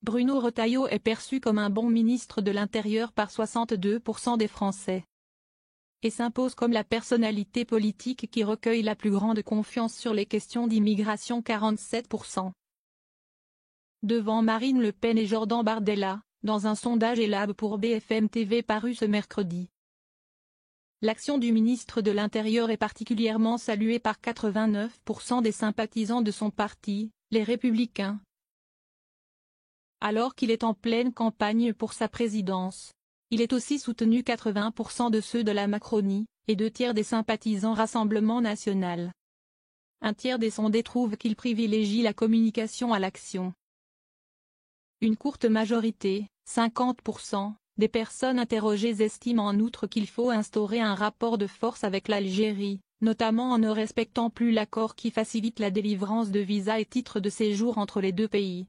Bruno Retailleau est perçu comme un bon ministre de l'Intérieur par 62% des Français et s'impose comme la personnalité politique qui recueille la plus grande confiance sur les questions d'immigration 47%. Devant Marine Le Pen et Jordan Bardella, dans un sondage Elabe pour BFM TV paru ce mercredi. L'action du ministre de l'Intérieur est particulièrement saluée par 89% des sympathisants de son parti, les Républicains, alors qu'il est en pleine campagne pour sa présidence. Il est aussi soutenu 80% de ceux de la Macronie, et 2 tiers des sympathisants Rassemblement National. 1 tiers des sondés trouvent qu'il privilégie la communication à l'action. Une courte majorité, 50%, des personnes interrogées estiment en outre qu'il faut instaurer un rapport de force avec l'Algérie, notamment en ne respectant plus l'accord qui facilite la délivrance de visas et titres de séjour entre les 2 pays.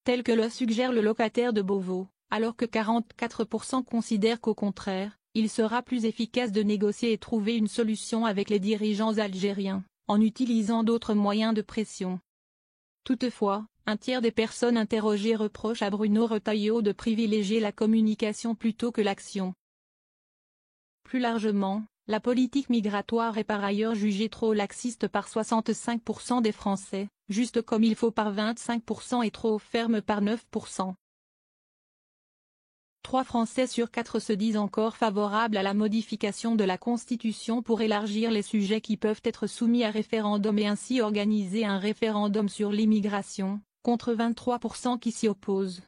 Tel que le suggère le locataire de Beauvau, alors que 44% considèrent qu'au contraire, il sera plus efficace de négocier et trouver une solution avec les dirigeants algériens, en utilisant d'autres moyens de pression. Toutefois, 1 tiers des personnes interrogées reprochent à Bruno Retailleau de privilégier la communication plutôt que l'action. Plus largement, la politique migratoire est par ailleurs jugée trop laxiste par 65% des Français, juste comme il faut par 25% et trop ferme par 9%. 3 Français sur 4 se disent encore favorables à la modification de la Constitution pour élargir les sujets qui peuvent être soumis à référendum et ainsi organiser un référendum sur l'immigration, contre 23% qui s'y opposent.